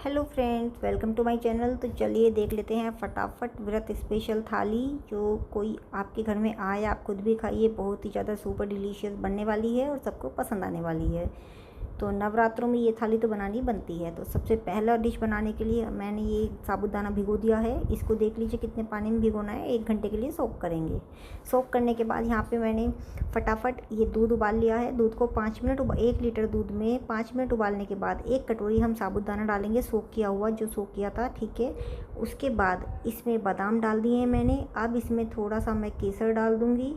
Hello friends, welcome to my channel. तो चलिए देख लेते हैं फटाफट व्रत स्पेशल थाली, जो कोई आपके घर में आए, आप खुद भी खाइए। बहुत ही ज़्यादा सुपर डिलीशियस बनने वाली है और सबको पसंद आने वाली है। तो नवरात्रों में ये थाली तो बनानी बनती है। तो सबसे पहला डिश बनाने के लिए मैंने ये साबूदाना भिगो दिया है। इसको देख लीजिए कितने पानी में भिगोना है। 1 घंटे के लिए सोक करेंगे। सोक करने के बाद यहाँ पे मैंने फटाफट ये दूध उबाल लिया है। दूध को 5 मिनट 1 लीटर दूध में 5 मिनट उबालने के बाद 1 कटोरी हम साबूदाना डालेंगे, सोक किया हुआ, जो सोक किया था। ठीक है, उसके बाद इसमें बादाम डाल दिए हैं मैंने। अब इसमें थोड़ा सा मैं केसर डाल दूँगी।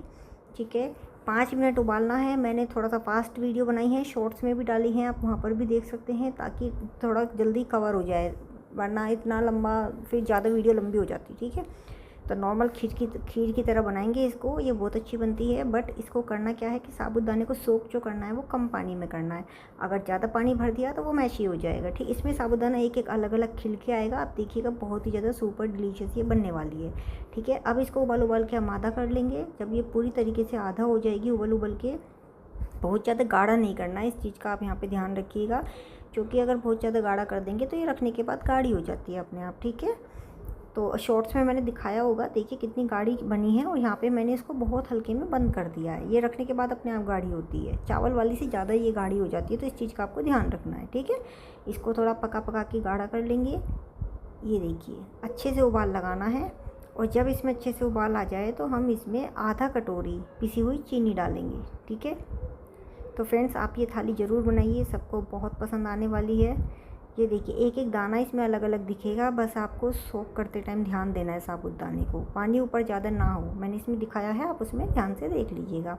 ठीक है, 5 मिनट उबालना है। मैंने थोड़ा सा फास्ट वीडियो बनाई है, शॉर्ट्स में भी डाली है, आप वहाँ पर भी देख सकते हैं, ताकि थोड़ा जल्दी कवर हो जाए, वरना इतना लंबा फिर ज़्यादा वीडियो लंबी हो जाती। ठीक है, तो नॉर्मल खीर की तरह बनाएंगे इसको। ये बहुत अच्छी बनती है, बट इसको करना क्या है कि साबूदाने को सोक जो करना है वो कम पानी में करना है। अगर ज़्यादा पानी भर दिया तो वो मैशी हो जाएगा। ठीक, इसमें साबूदाना एक एक अलग अलग खिल के आएगा। आप देखिएगा, बहुत ही ज़्यादा सुपर डिलीशियस ये बनने वाली है। ठीक है, अब इसको उबाल के हम आधा कर लेंगे। जब ये पूरी तरीके से आधा हो जाएगी उबल के, बहुत ज़्यादा गाढ़ा नहीं करना है, इस चीज़ का आप यहाँ पे ध्यान रखिएगा, क्योंकि अगर बहुत ज़्यादा गाढ़ा कर देंगे तो ये रखने के बाद गाढ़ी हो जाती है अपने आप। ठीक है, तो शॉर्ट्स में मैंने दिखाया होगा, देखिए कितनी गाढ़ी बनी है। और यहाँ पे मैंने इसको बहुत हल्के में बंद कर दिया है। ये रखने के बाद अपने आप गाढ़ी होती है, चावल वाली से ज़्यादा ये गाढ़ी हो जाती है, तो इस चीज़ का आपको ध्यान रखना है। ठीक है, इसको थोड़ा पका के गाढ़ा कर लेंगे। ये देखिए, अच्छे से उबाल लगाना है। और जब इसमें अच्छे से उबाल आ जाए तो हम इसमें आधा कटोरी पिसी हुई चीनी डालेंगे। ठीक है, तो फ्रेंड्स आप ये थाली ज़रूर बनाइए, सबको बहुत पसंद आने वाली है। ये देखिए, एक एक दाना इसमें अलग अलग दिखेगा, बस आपको सोक करते टाइम ध्यान देना है साबूदाने को, पानी ऊपर ज़्यादा ना हो। मैंने इसमें दिखाया है, आप उसमें ध्यान से देख लीजिएगा।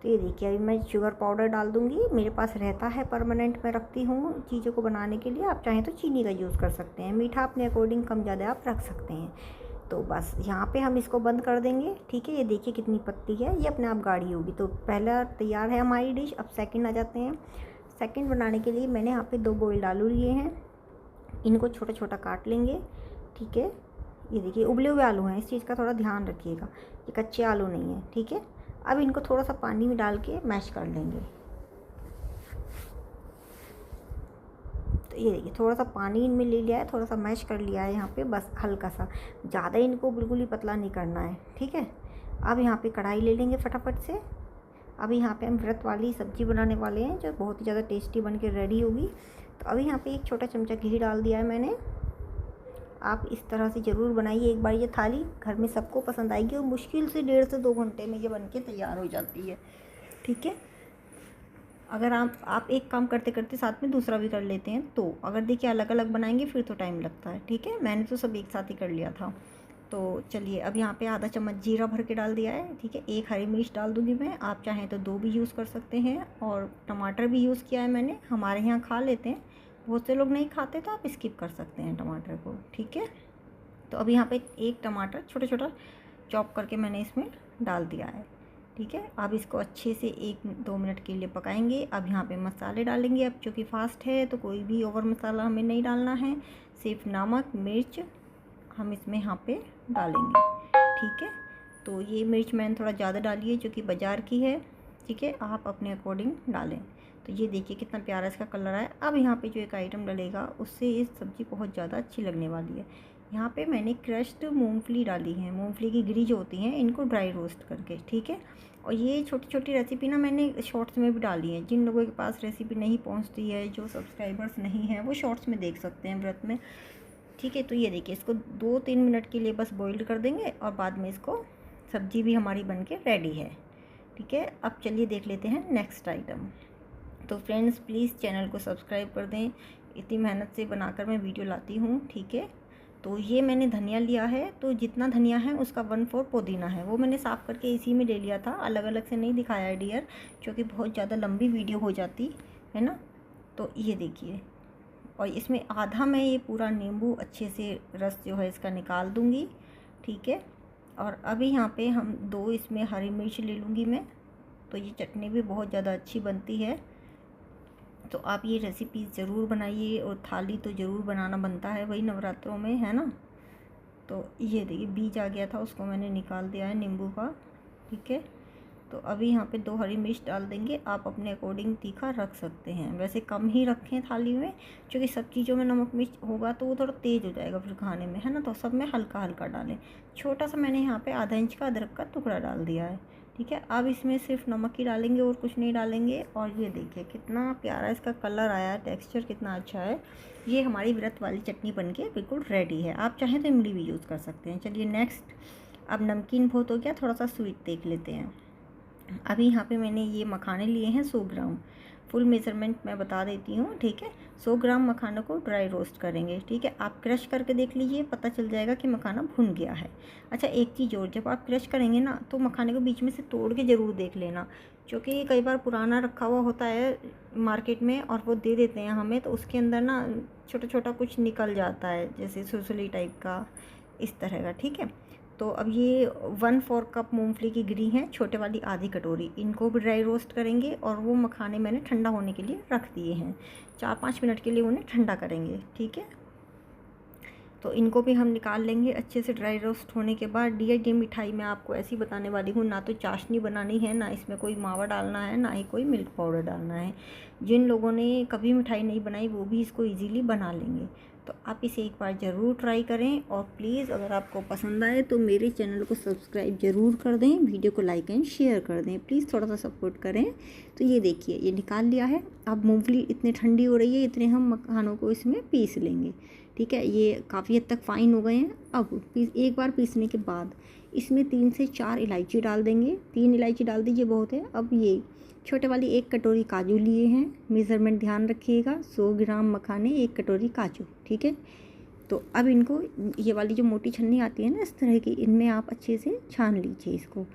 तो ये देखिए, अभी मैं शुगर पाउडर डाल दूँगी। मेरे पास रहता है परमानेंट, मैं रखती हूँ चीज़ों को बनाने के लिए। आप चाहें तो चीनी का यूज़ कर सकते हैं, मीठा अपने अकॉर्डिंग कम ज़्यादा आप रख सकते हैं। तो बस यहाँ पे हम इसको बंद कर देंगे। ठीक है, ये देखिए कितनी पत्ती है, ये अपने आप गाढ़ी होगी। तो पहला तैयार है हमारी डिश। अब सेकंड आ जाते हैं। सेकंड बनाने के लिए मैंने यहाँ पे 2 बॉइल्ड आलू लिए हैं, इनको छोटा छोटा काट लेंगे। ठीक है, ये देखिए उबले हुए आलू हैं, इस चीज़ का थोड़ा ध्यान रखिएगा, ये कच्चे आलू नहीं है। ठीक है, अब इनको थोड़ा सा पानी में डाल के मैश कर लेंगे। तो ये देखिए, थोड़ा सा पानी इनमें ले लिया है, थोड़ा सा मैश कर लिया है यहाँ पे, बस हल्का सा, ज़्यादा इनको बिल्कुल ही पतला नहीं करना है। ठीक है, अब यहाँ पे कढ़ाई ले लेंगे फटाफट से। अभी यहाँ पे हम व्रत वाली सब्ज़ी बनाने वाले हैं, जो बहुत ही ज़्यादा टेस्टी बन के रेडी होगी। तो अभी यहाँ पे 1 छोटा चमचा घी डाल दिया है मैंने। आप इस तरह से ज़रूर बनाइए एक बार, ये थाली घर में सबको पसंद आएगी। और मुश्किल से 1.5 से 2 घंटे में ये बन के तैयार हो जाती है। ठीक है, अगर आप एक काम करते करते साथ में दूसरा भी कर लेते हैं, तो अगर देखिए अलग अलग बनाएंगे फिर तो टाइम लगता है। ठीक है, मैंने तो सब एक साथ ही कर लिया था। तो चलिए, अब यहाँ पे आधा चम्मच जीरा भर के डाल दिया है। ठीक है, 1 हरी मिर्च डाल दूँगी मैं, आप चाहें तो 2 भी यूज़ कर सकते हैं। और टमाटर भी यूज़ किया है मैंने, हमारे यहाँ खा लेते हैं, बहुत से लोग नहीं खाते, तो आप स्किप कर सकते हैं टमाटर को। ठीक है, तो अब यहाँ पे 1 टमाटर छोटा छोटा चॉप करके मैंने इसमें डाल दिया है। ठीक है, अब इसको अच्छे से 1-2 मिनट के लिए पकाएंगे। अब यहाँ पे मसाले डालेंगे। अब चूँकि फास्ट है तो कोई भी ओवर मसाला हमें नहीं डालना है, सिर्फ नमक मिर्च हम इसमें यहाँ पे डालेंगे। ठीक है, तो ये मिर्च मैंने थोड़ा ज़्यादा डाली है, जो कि बाज़ार की है। ठीक है, आप अपने अकॉर्डिंग डालें। तो ये देखिए कितना प्यारा इसका कलर है। अब यहाँ पे जो एक आइटम डलेगा, उससे ये सब्ज़ी बहुत ज़्यादा अच्छी लगने वाली है। यहाँ पे मैंने क्रश्ड मूंगफली डाली है, मूंगफली की गिरी जो होती हैं, इनको ड्राई रोस्ट करके। ठीक है, और ये छोटी छोटी रेसिपी ना मैंने शॉर्ट्स में भी डाली है। जिन लोगों के पास रेसिपी नहीं पहुँचती है, जो सब्सक्राइबर्स नहीं हैं, वो शॉर्ट्स में देख सकते हैं व्रत में। ठीक है, तो ये देखिए, इसको 2-3 मिनट के लिए बस बॉइल्ड कर देंगे, और बाद में इसको सब्ज़ी भी हमारी बनके रेडी है। ठीक है, अब चलिए देख लेते हैं नेक्स्ट आइटम। तो फ्रेंड्स प्लीज़ चैनल को सब्सक्राइब कर दें, इतनी मेहनत से बनाकर मैं वीडियो लाती हूँ। ठीक है, तो ये मैंने धनिया लिया है, तो जितना धनिया है उसका 1/4 पुदीना है, वो मैंने साफ़ करके इसी में ले लिया था, अलग अलग से नहीं दिखाया है डियर, क्योंकि बहुत ज़्यादा लंबी वीडियो हो जाती है ना। तो ये देखिए, और इसमें आधा मैं ये पूरा नींबू अच्छे से रस जो है इसका निकाल दूँगी। ठीक है, और अभी यहाँ पे हम 2 इसमें हरी मिर्च ले लूँगी मैं। तो ये चटनी भी बहुत ज़्यादा अच्छी बनती है। तो आप ये रेसिपी ज़रूर बनाइए, और थाली तो ज़रूर बनाना बनता है वही नवरात्रों में, है ना। तो ये देखिए बीज आ गया था, उसको मैंने निकाल दिया है नींबू का। ठीक है, तो अभी यहाँ पे 2 हरी मिर्च डाल देंगे। आप अपने अकॉर्डिंग तीखा रख सकते हैं, वैसे कम ही रखें थाली में, क्योंकि सब चीज़ों में नमक मिर्च होगा तो वो थोड़ा तेज़ हो जाएगा फिर खाने में, है ना। तो सब में हल्का हल्का डालें। छोटा सा मैंने यहाँ पे आधा इंच का अदरक का टुकड़ा डाल दिया है, ठीक है। अब इसमें सिर्फ नमक ही डालेंगे और कुछ नहीं डालेंगे। और ये देखिए कितना प्यारा इसका कलर आया है, टेक्सचर कितना अच्छा है। ये हमारी व्रत वाली चटनी बनके बिल्कुल रेडी है। आप चाहें तो इमली भी यूज़ कर सकते हैं। चलिए नेक्स्ट, अब नमकीन बहुत हो गया, थोड़ा सा स्वीट देख लेते हैं। अभी यहाँ पे मैंने ये मखाने लिए हैं 100 ग्राम। फुल मेज़रमेंट मैं बता देती हूँ, ठीक है। 100 ग्राम मखाने को ड्राई रोस्ट करेंगे, ठीक है। आप क्रश करके देख लीजिए, पता चल जाएगा कि मखाना भुन गया है। अच्छा एक चीज़ और, जब आप क्रश करेंगे ना तो मखाने को बीच में से तोड़ के ज़रूर देख लेना, क्योंकि कई बार पुराना रखा हुआ होता है मार्केट में और वो दे देते हैं हमें, तो उसके अंदर ना छोटा छोटा कुछ निकल जाता है, जैसे सुसुली टाइप का, इस तरह का, ठीक है। तो अब ये 1/4 कप मूंगफली की गिरी है, छोटे वाली आधी कटोरी, इनको भी ड्राई रोस्ट करेंगे। और वो मखाने मैंने ठंडा होने के लिए रख दिए हैं, 4-5 मिनट के लिए उन्हें ठंडा करेंगे, ठीक है। तो इनको भी हम निकाल लेंगे अच्छे से ड्राई रोस्ट होने के बाद। ये मिठाई मैं आपको ऐसी बताने वाली हूँ, ना तो चाशनी बनानी है, ना इसमें कोई मावा डालना है, ना ही कोई मिल्क पाउडर डालना है। जिन लोगों ने कभी मिठाई नहीं बनाई वो भी इसको ईज़िली बना लेंगे। तो आप इसे एक बार ज़रूर ट्राई करें। और प्लीज़ अगर आपको पसंद आए तो मेरे चैनल को सब्सक्राइब ज़रूर कर दें, वीडियो को लाइक एंड शेयर कर दें, प्लीज़ थोड़ा सा सपोर्ट करें। तो ये देखिए ये निकाल लिया है। अब मूंगफली इतनी ठंडी हो रही है, इतने हम मखानों को इसमें पीस लेंगे, ठीक है। ये काफ़ी हद तक फ़ाइन हो गए हैं। अब एक बार पीसने के बाद इसमें 3 से 4 इलायची डाल देंगे। 3 इलायची डाल दीजिए, बहुत है। अब ये छोटे वाली 1 कटोरी काजू लिए हैं, मेज़रमेंट ध्यान रखिएगा, 100 ग्राम मखाने 1 कटोरी काजू, ठीक है। तो अब इनको, ये वाली जो मोटी छन्नी आती है ना इस तरह की, इनमें आप अच्छे से छान लीजिए इसको।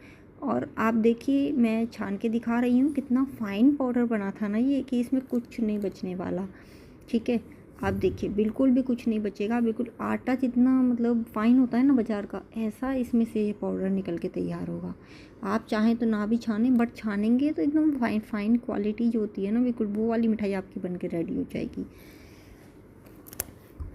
और आप देखिए मैं छान के दिखा रही हूँ, कितना फ़ाइन पाउडर बना था ना ये, कि इसमें कुछ नहीं बचने वाला, ठीक है। आप देखिए बिल्कुल भी कुछ नहीं बचेगा, बिल्कुल आटा जितना मतलब फ़ाइन होता है ना बाज़ार का, ऐसा इसमें से ये पाउडर निकल के तैयार होगा। आप चाहें तो ना भी छानें, बट छानेंगे तो एकदम फ़ाइन क्वालिटी जो होती है ना, बिल्कुल वो वाली मिठाई आपकी बन के रेडी हो जाएगी।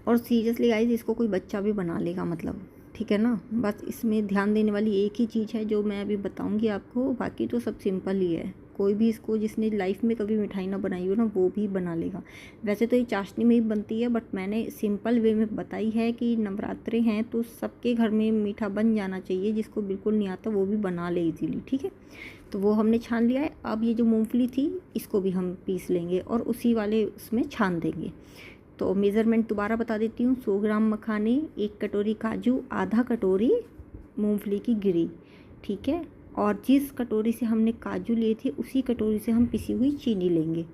और सीरियसली गाइस, इसको कोई बच्चा भी बना लेगा, मतलब, ठीक है ना। बस इसमें ध्यान देने वाली एक ही चीज़ है जो मैं अभी बताऊंगी आपको, बाकी तो सब सिंपल ही है। कोई भी इसको, जिसने लाइफ में कभी मिठाई ना बनाई हो ना, वो भी बना लेगा। वैसे तो ये चाशनी में ही बनती है, बट मैंने सिंपल वे में बताई है कि नवरात्रे हैं तो सबके घर में मीठा बन जाना चाहिए, जिसको बिल्कुल नहीं आता वो भी बना ले इजीली, ठीक है। तो वो हमने छान लिया है। अब ये जो मूँगफली थी इसको भी हम पीस लेंगे और उसी वाले उसमें छान देंगे। तो मेज़रमेंट दोबारा बता देती हूँ, 100 ग्राम मखाने, 1 कटोरी काजू, आधा कटोरी मूंगफली की गिरी, ठीक है। और जिस कटोरी से हमने काजू लिए थे उसी कटोरी से हम पिसी हुई चीनी लेंगे,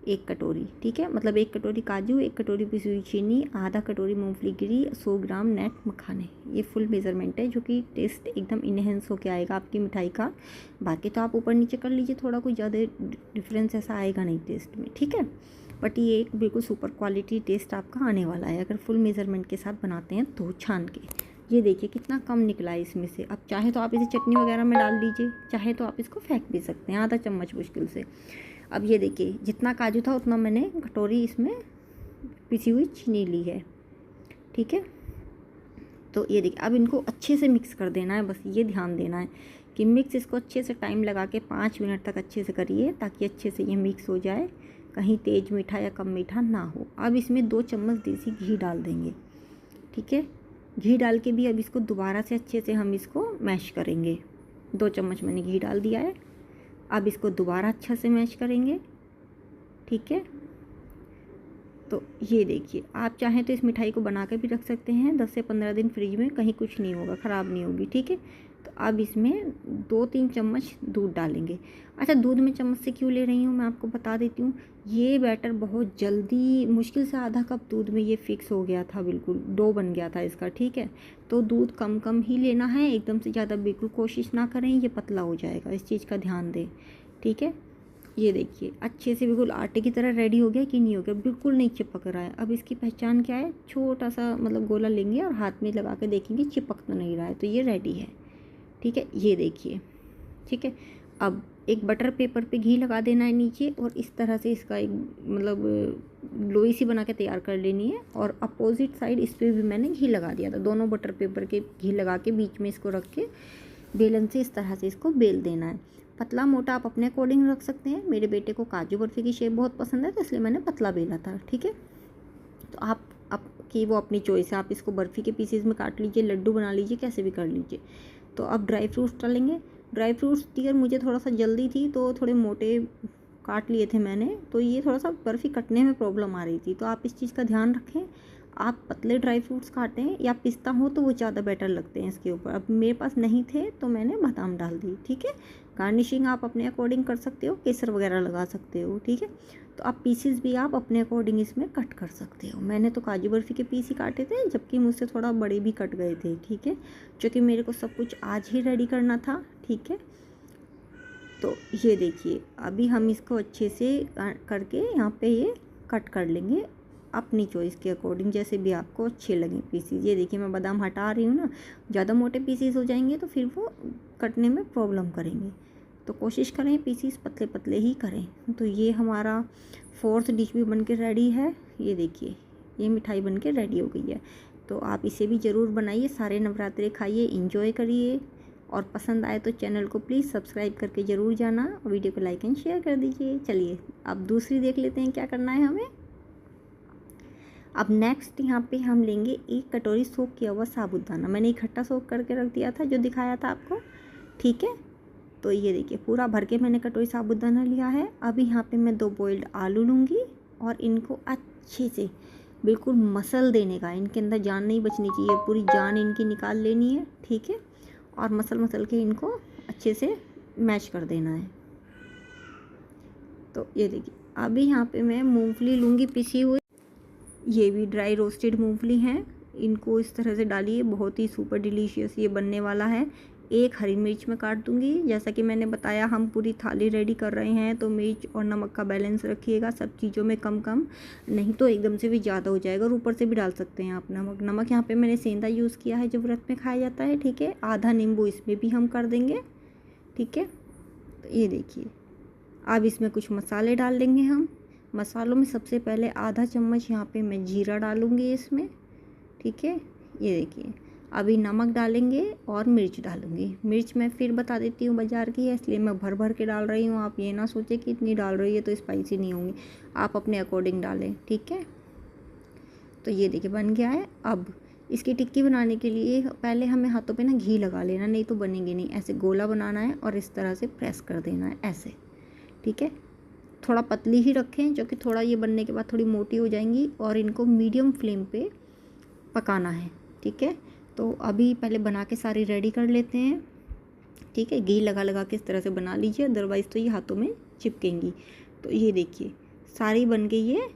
1 कटोरी, ठीक है। मतलब 1 कटोरी काजू, 1 कटोरी पिसी हुई चीनी, आधा कटोरी मूंगफली गिरी, 100 ग्राम नेट मखाने। ये फुल मेज़रमेंट है, जो कि टेस्ट एकदम इन्हेंस होकर आएगा आपकी मिठाई का। बाकी तो आप ऊपर नीचे कर लीजिए, थोड़ा कोई ज़्यादा डिफरेंस ऐसा आएगा नहीं टेस्ट में, ठीक है। बट ये एक बिल्कुल सुपर क्वालिटी टेस्ट आपका आने वाला है अगर फुल मेज़रमेंट के साथ बनाते हैं तो, छान के। ये देखिए कितना कम निकला है इसमें से। अब चाहे तो आप इसे चटनी वगैरह में डाल दीजिए, चाहे तो आप इसको फेंक भी सकते हैं, आधा चम्मच मुश्किल से। अब ये देखिए जितना काजू था उतना मैंने कटोरी इसमें पिसी हुई चीनी ली है, ठीक है। तो ये देखिए अब इनको अच्छे से मिक्स कर देना है, बस ये ध्यान देना है कि मिक्स इसको अच्छे से टाइम लगा के 5 मिनट तक अच्छे से करिए, ताकि अच्छे से ये मिक्स हो जाए, कहीं तेज़ मीठा या कम मीठा ना हो। अब इसमें 2 चम्मच देसी घी डाल देंगे, ठीक है। घी डाल के भी अब इसको दोबारा से अच्छे से हम इसको मैश करेंगे। 2 चम्मच मैंने घी डाल दिया है। अब इसको दोबारा अच्छा से मैश करेंगे, ठीक है। तो ये देखिए आप चाहें तो इस मिठाई को बना के भी रख सकते हैं 10 से 15 दिन फ्रिज में, कहीं कुछ नहीं होगा, ख़राब नहीं होगी, ठीक है। तो अब इसमें 2-3 चम्मच दूध डालेंगे। अच्छा दूध में चम्मच से क्यों ले रही हूँ मैं आपको बता देती हूँ। ये बैटर बहुत जल्दी, मुश्किल से आधा कप दूध में ये फिक्स हो गया था, बिल्कुल डो बन गया था इसका, ठीक है। तो दूध कम कम ही लेना है, एकदम से ज़्यादा बिल्कुल कोशिश ना करें, ये पतला हो जाएगा, इस चीज़ का ध्यान दें, ठीक है। ये देखिए अच्छे से बिल्कुल आटे की तरह रेडी हो गया कि नहीं हो गया, बिल्कुल नहीं चिपक रहा है। अब इसकी पहचान क्या है, छोटा सा मतलब गोला लेंगे और हाथ में लगा के देखेंगे चिपक तो नहीं रहा है, तो ये रेडी है, ठीक है। ये देखिए, ठीक है। अब एक बटर पेपर पे घी लगा देना है नीचे, और इस तरह से इसका एक मतलब लोई सी बना के तैयार कर लेनी है। और अपोजिट साइड इस पर भी मैंने घी लगा दिया था, दोनों बटर पेपर के घी लगा के बीच में इसको रख के बेलन से इस तरह से इसको बेल देना है। पतला मोटा आप अपने अकॉर्डिंग रख सकते हैं। मेरे बेटे को काजू बर्फ़ी की शेप बहुत पसंद है, तो इसलिए मैंने पतला बेला था। ठीक है, तो आपकी वो अपनी चॉइस है, आप इसको बर्फ़ी के पीसेज में काट लीजिए, लड्डू बना लीजिए, कैसे भी कर लीजिए। तो अब ड्राई फ्रूट्स डालेंगे। ड्राई फ्रूट्स डियर मुझे थोड़ा सा जल्दी थी, तो थोड़े मोटे काट लिए थे मैंने, तो ये थोड़ा सा बर्फ़ी कटने में प्रॉब्लम आ रही थी, तो आप इस चीज़ का ध्यान रखें। आप पतले ड्राई फ्रूट्स काटें, या पिस्ता हो तो वो ज़्यादा बेटर लगते हैं इसके ऊपर। अब मेरे पास नहीं थे तो मैंने बादाम डाल दी। ठीक है, गार्निशिंग आप अपने अकॉर्डिंग कर सकते हो, केसर वगैरह लगा सकते हो। ठीक है, तो आप पीसेस भी आप अपने अकॉर्डिंग इसमें कट कर सकते हो। मैंने तो काजू बर्फ़ी के पीस ही काटे थे, जबकि मुझसे थोड़ा बड़े भी कट गए थे। ठीक है, क्योंकि मेरे को सब कुछ आज ही रेडी करना था। ठीक है, तो ये देखिए अभी हम इसको अच्छे से करके यहाँ पे ये कट कर लेंगे अपनी चॉइस के अकॉर्डिंग, जैसे भी आपको अच्छे लगें पीसीज। ये देखिए मैं बादाम हटा रही हूँ ना, ज़्यादा मोटे पीसीज हो जाएंगे तो फिर वो कटने में प्रॉब्लम करेंगे, तो कोशिश करें पीसीज पतले पतले ही करें। तो ये हमारा 4th डिश भी बन के रेडी है। ये देखिए ये मिठाई बन के रेडी हो गई है। तो आप इसे भी ज़रूर बनाइए, सारे नवरात्रे खाइए, इंजॉय करिए, और पसंद आए तो चैनल को प्लीज़ सब्सक्राइब करके ज़रूर जाना, और वीडियो को लाइक एंड शेयर कर दीजिए। चलिए अब दूसरी देख लेते हैं क्या करना है हमें। अब नेक्स्ट यहाँ पे हम लेंगे 1 कटोरी सोक किया हुआ साबूदाना। मैंने इकट्ठा सोक करके रख दिया था जो दिखाया था आपको। ठीक है, तो ये देखिए पूरा भर के मैंने कटोरी साबूदाना लिया है। अभी यहाँ पे मैं 2 बॉइल्ड आलू लूँगी, और इनको अच्छे से बिल्कुल मसल देने का, इनके अंदर जान नहीं बचनी चाहिए, पूरी जान इनकी निकाल लेनी है। ठीक है, और मसल के इनको अच्छे से मैश कर देना है। तो ये देखिए अभी यहाँ पे मैं मूंगफली लूँगी पिसी हुई, ये भी ड्राई रोस्टेड मूंगफली हैं। इनको इस तरह से डालिए, बहुत ही सुपर डिलीशियस ये बनने वाला है। 1 हरी मिर्च मैं काट दूँगी। जैसा कि मैंने बताया हम पूरी थाली रेडी कर रहे हैं, तो मिर्च और नमक का बैलेंस रखिएगा, सब चीज़ों में कम कम, नहीं तो एकदम से भी ज़्यादा हो जाएगा। और ऊपर से भी डाल सकते हैं आप नमक यहाँ पे मैंने सेंधा यूज़ किया है जो व्रत में खाया जाता है। ठीक है, आधा नींबू इसमें भी हम कर देंगे। ठीक है, तो ये देखिए अब इसमें कुछ मसाले डाल देंगे हम। मसालों में सबसे पहले आधा चम्मच यहाँ पे मैं जीरा डालूँगी इसमें। ठीक है, ये देखिए अभी नमक डालेंगे और मिर्च डालूँगी। मिर्च मैं फिर बता देती हूँ बाज़ार की है, इसलिए मैं भर भर के डाल रही हूँ। आप ये ना सोचें कि इतनी डाल रही है तो स्पाइसी नहीं होंगी, आप अपने अकॉर्डिंग डालें। ठीक है, तो ये देखिए बन गया है। अब इसकी टिक्की बनाने के लिए पहले हमें हाथों पे ना घी लगा लेना, नहीं तो बनेंगे नहीं। ऐसे गोला बनाना है और इस तरह से प्रेस कर देना है ऐसे। ठीक है, थोड़ा पतली ही रखें, जो कि थोड़ा ये बनने के बाद थोड़ी मोटी हो जाएंगी, और इनको मीडियम फ्लेम पे पकाना है। ठीक है, तो अभी पहले बना के सारी रेडी कर लेते हैं। ठीक है, घी लगा के इस तरह से बना लीजिए, अदरवाइज़ तो ये हाथों में चिपकेंगी। तो ये देखिए सारी बन के ये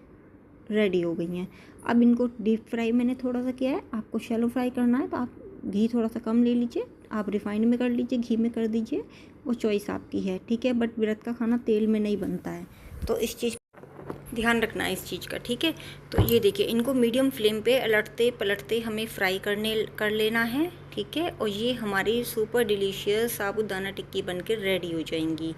रेडी हो गई हैं। अब इनको डीप फ्राई मैंने थोड़ा सा किया है, आपको शैलो फ्राई करना है तो आप घी थोड़ा सा कम ले लीजिए, आप रिफाइंड में कर लीजिए, घी में कर दीजिए, वो चॉइस आपकी है। ठीक है, बट व्रत का खाना तेल में नहीं बनता है, तो इस चीज़ ध्यान रखना है इस चीज़ का। ठीक है, तो ये देखिए इनको मीडियम फ्लेम पे अलटते पलटते हमें फ्राई कर लेना है। ठीक है, और ये हमारी सुपर डिलीशियस साबूदाना टिक्की बनकर रेडी हो जाएंगी।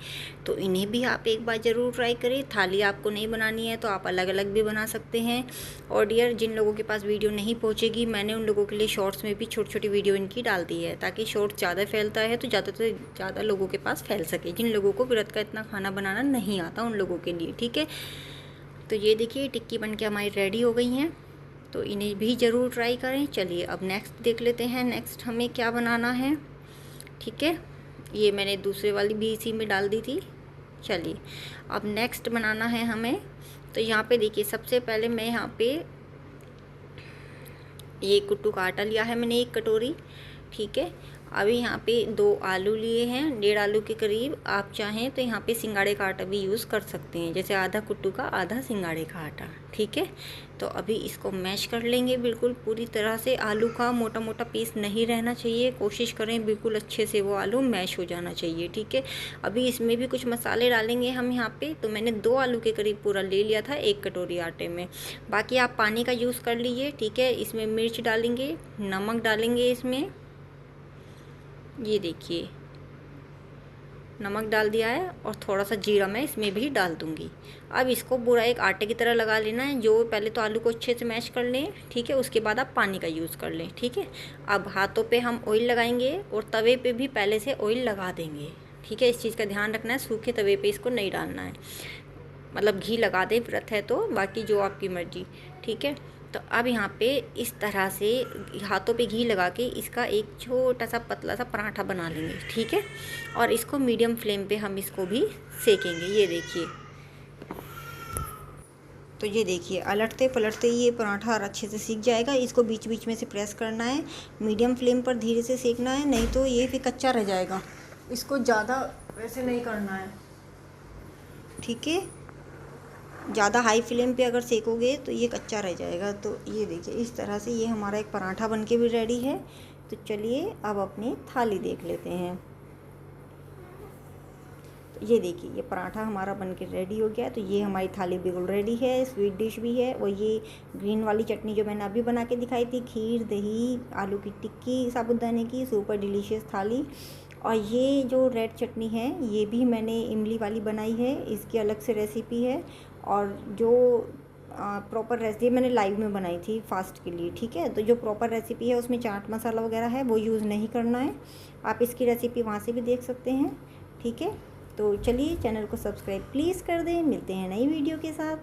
तो इन्हें भी आप एक बार ज़रूर ट्राई करें। थाली आपको नहीं बनानी है तो आप अलग अलग भी बना सकते हैं। और डियर जिन लोगों के पास वीडियो नहीं पहुँचेगी, मैंने उन लोगों के लिए शॉर्ट्स में भी छोटी छोटी वीडियो इनकी डाल दी है, ताकि शॉर्ट्स ज़्यादा फैलता है तो ज़्यादा से ज़्यादा लोगों के पास फैल सके, जिन लोगों को व्रत का इतना खाना बनाना नहीं आता उन लोगों के लिए। ठीक है, तो ये देखिए टिक्की बनके हमारी रेडी हो गई हैं, तो इन्हें भी ज़रूर ट्राई करें। चलिए अब नेक्स्ट देख लेते हैं, नेक्स्ट हमें क्या बनाना है। ठीक है, ये मैंने दूसरे वाली भी इसी में डाल दी थी। चलिए अब नेक्स्ट बनाना है हमें। तो यहाँ पे देखिए सबसे पहले मैं यहाँ पे ये कुट्टू का आटा लिया है मैंने 1 कटोरी। ठीक है, अभी यहाँ पे 2 आलू लिए हैं, 1.5 आलू के करीब। आप चाहें तो यहाँ पे सिंगाड़े का आटा भी यूज़ कर सकते हैं, जैसे आधा कुट्टू का आधा सिंगाड़े का आटा। ठीक है, तो अभी इसको मैश कर लेंगे बिल्कुल पूरी तरह से। आलू का मोटा मोटा पीस नहीं रहना चाहिए, कोशिश करें बिल्कुल अच्छे से वो आलू मैश हो जाना चाहिए। ठीक है, अभी इसमें भी कुछ मसाले डालेंगे हम यहाँ पे। तो मैंने 2 आलू के करीब पूरा ले लिया था 1 कटोरी आटे में, बाकी आप पानी का यूज़ कर लीजिए। ठीक है, इसमें मिर्च डालेंगे, नमक डालेंगे इसमें, ये देखिए नमक डाल दिया है, और थोड़ा सा जीरा मैं इसमें भी डाल दूंगी। अब इसको पूरा एक आटे की तरह लगा लेना है, जो पहले तो आलू को अच्छे से मैश कर लें। ठीक है, उसके बाद आप पानी का यूज़ कर लें। ठीक है, अब हाथों पे हम ऑयल लगाएंगे और तवे पे भी पहले से ऑयल लगा देंगे। ठीक है, इस चीज़ का ध्यान रखना है, सूखे तवे पे इसको नहीं डालना है। मतलब घी लगा दे व्रत है तो, बाकी जो आपकी मर्जी। ठीक है, तो अब यहाँ पे इस तरह से हाथों पे घी लगा के इसका एक छोटा सा पतला सा पराठा बना लेंगे। ठीक है, और इसको मीडियम फ्लेम पे हम इसको भी सेकेंगे। ये देखिए, तो ये देखिए अलटते पलटते ये पराठा अच्छे से सीख जाएगा। इसको बीच बीच में से प्रेस करना है, मीडियम फ्लेम पर धीरे से सेकना है, नहीं तो ये फिर कच्चा रह जाएगा। इसको ज़्यादा वैसे नहीं करना है। ठीक है, ज़्यादा हाई फ्लेम पे अगर सेकोगे तो ये कच्चा रह जाएगा। तो ये देखिए इस तरह से ये हमारा एक पराठा बनके भी रेडी है। तो चलिए अब अपनी थाली देख लेते हैं। तो ये देखिए ये पराठा हमारा बनके रेडी हो गया। तो ये हमारी थाली बिल्कुल रेडी है, स्वीट डिश भी है। और ये ग्रीन वाली चटनी जो मैंने अभी बना के दिखाई थी, खीर, दही, आलू की टिक्की साबुदाने की, सुपर डिलीशियस थाली। और ये जो रेड चटनी है ये भी मैंने इमली वाली बनाई है, इसकी अलग से रेसिपी है। और जो प्रॉपर रेसिपी मैंने लाइव में बनाई थी फास्ट के लिए। ठीक है, तो जो प्रॉपर रेसिपी है उसमें चाट मसाला वगैरह है वो यूज़ नहीं करना है। आप इसकी रेसिपी वहाँ से भी देख सकते हैं। ठीक है, तो चलिए चैनल को सब्सक्राइब प्लीज़ कर दें। मिलते हैं नई वीडियो के साथ।